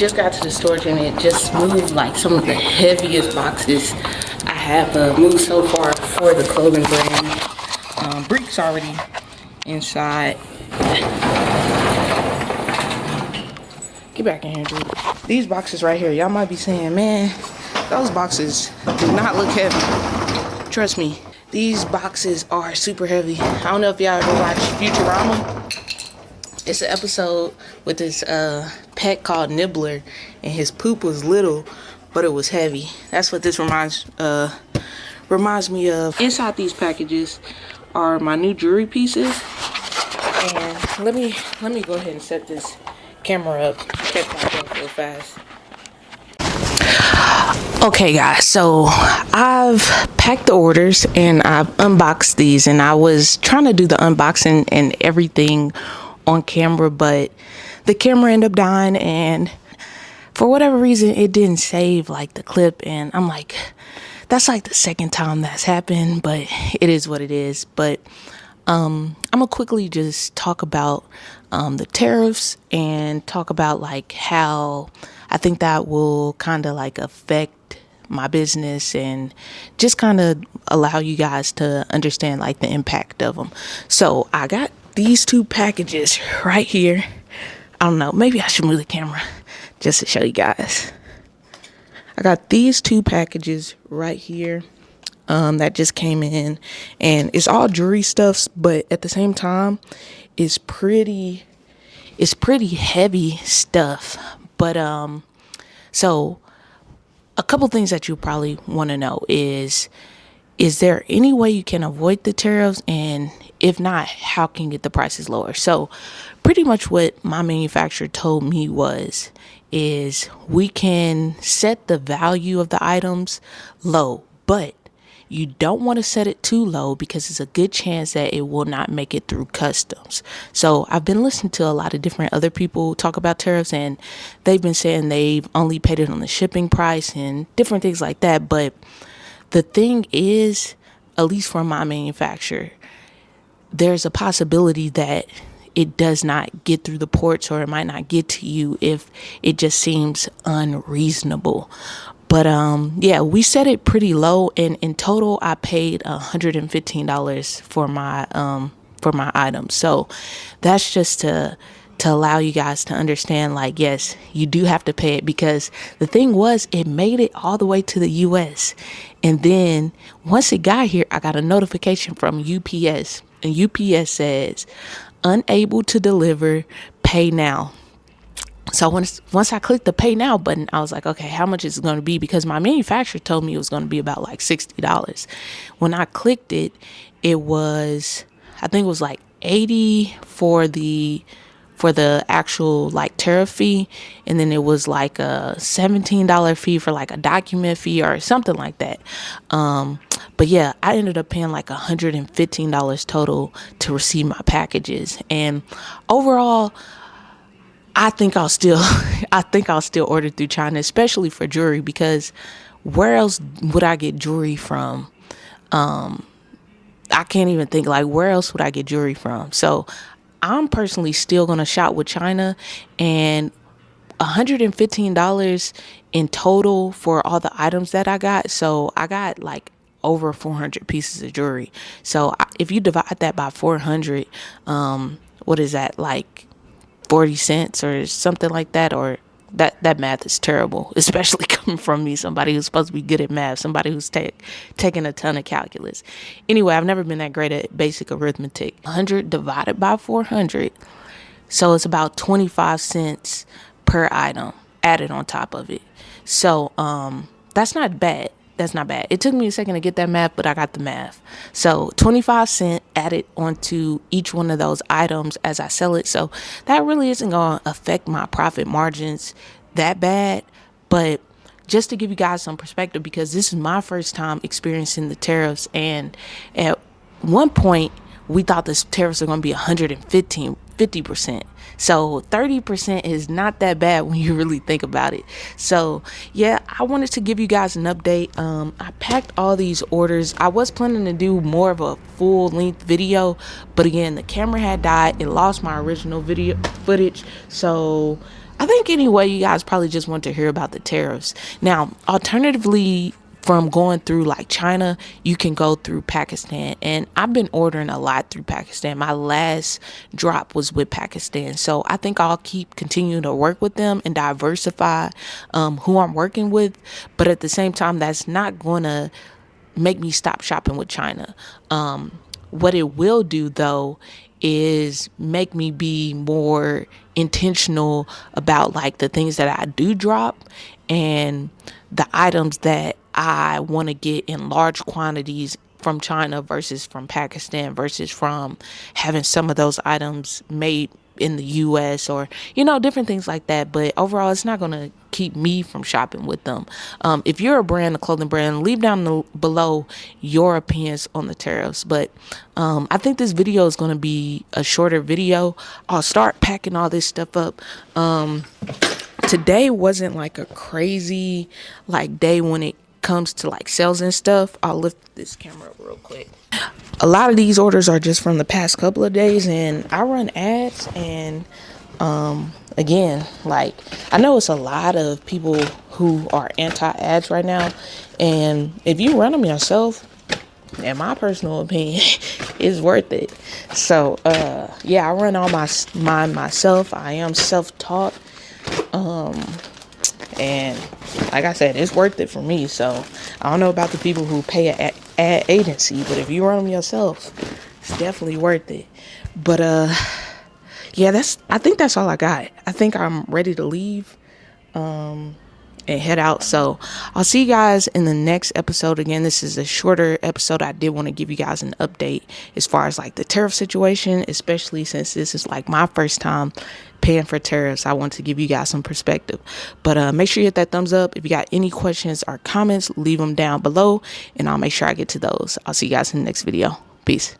just got to the storage and it just moved like some of the heaviest boxes I have moved so far for the clothing brand. Breek's already inside. Get back in here, dude. These boxes right here, y'all might be saying, man, those boxes do not look heavy. Trust me, these boxes are super heavy. I don't know if y'all ever watched Futurama. It's an episode with this pet called Nibbler, and his poop was little, but it was heavy. That's what this reminds me of. Inside these packages are my new jewelry pieces. And let me go ahead and set this camera up. Catch myself real fast. Okay guys, so I've packed the orders and I've unboxed these, and I was trying to do the unboxing and everything on camera, but the camera ended up dying, and for whatever reason it didn't save like the clip, and I'm like, that's like the second time that's happened, but it is what it is. But I'm gonna quickly just talk about the tariffs and talk about like how I think that will kind of like affect my business and just kind of allow you guys to understand like the impact of them. So I got these two packages right here. I don't know, maybe I should move the camera just to show you guys. I got these two packages right here that just came in, and it's all jewelry stuff, but at the same time it's pretty heavy stuff. But so a couple things that you probably want to know is there any way you can avoid the tariffs, and if not, how can you get the prices lower? So pretty much what my manufacturer told me is we can set the value of the items low, but you don't want to set it too low because it's a good chance that it will not make it through customs. So I've been listening to a lot of different other people talk about tariffs, and they've been saying they've only paid it on the shipping price and different things like that. But the thing is, at least for my manufacturer, there's a possibility that it does not get through the ports, or it might not get to you if it just seems unreasonable. But yeah, we set it pretty low, and in total I paid $115 for my items. So that's just to allow you guys to understand, like, yes, you do have to pay it, because the thing was, it made it all the way to the US, and then once it got here, I got a notification from UPS, and UPS says unable to deliver, pay now. So once I clicked the pay now button, I was like, okay, how much is it going to be? Because my manufacturer told me it was going to be about like $60. When I clicked it, it was, I think it was like 80 for the actual like tariff fee, and then it was like a $17 fee for like a document fee or something like that. But yeah, I ended up paying like $115 total to receive my packages, and overall, I think I'll still order through China, especially for jewelry, because where else would I get jewelry from? I can't even think, like, where else would I get jewelry from? So I'm personally still going to shop with China, and $115 in total for all the items that I got. So I got like over 400 pieces of jewelry. So if you divide that by 400, what is that, like 40 cents or something like that? Or that math is terrible, especially coming from me, somebody who's supposed to be good at math, somebody who's taking a ton of calculus. Anyway, I've never been that great at basic arithmetic. 100 divided by 400, so it's about 25 cents per item added on top of it. So that's not bad. That's not bad. It took me a second to get that math, but I got the math. So 25 cents added onto each one of those items as I sell it. So that really isn't going to affect my profit margins that bad. But just to give you guys some perspective, because this is my first time experiencing the tariffs, and at one point we thought the tariffs are going to be 50%. So 30% is not that bad when you really think about it. So yeah, I wanted to give you guys an update. I packed all these orders. I was planning to do more of a full length video, but again, the camera had died. It lost my original video footage. So I think anyway, you guys probably just want to hear about the tariffs. Now, alternatively, from going through like China, you can go through Pakistan. And I've been ordering a lot through Pakistan. My last drop was with Pakistan. So I think I'll keep continuing to work with them and diversify who I'm working with. But at the same time, that's not going to make me stop shopping with China. What it will do though is make me be more intentional about like the things that I do drop and the items that I want to get in large quantities from China versus from Pakistan versus from having some of those items made in the US or different things like that. But overall, it's not going to keep me from shopping with them. If you're a brand, a clothing brand, leave down below your opinions on the tariffs. But I think this video is going to be a shorter video. I'll start packing all this stuff up. Today wasn't like a crazy like day when it comes to like sales and stuff. I'll lift this camera up real quick. A lot of these orders are just from the past couple of days, and I run ads, and again, like, I know it's a lot of people who are anti-ads right now, and if you run them yourself, in my personal opinion, it's worth it. So yeah, I run all mine myself. I am self-taught, and like I said, it's worth it for me. So I don't know about the people who pay an ad agency, but if you run them yourself, it's definitely worth it. But yeah, I think that's all I got. I think I'm ready to leave and head out. So I'll see you guys in the next episode. Again, this is a shorter episode. I did want to give you guys an update as far as like the tariff situation, especially since this is like my first time paying for tariffs. I want to give you guys some perspective. But make sure you hit that thumbs up. If you got any questions or comments, leave them down below and I'll make sure I get to those. I'll see you guys in the next video. Peace.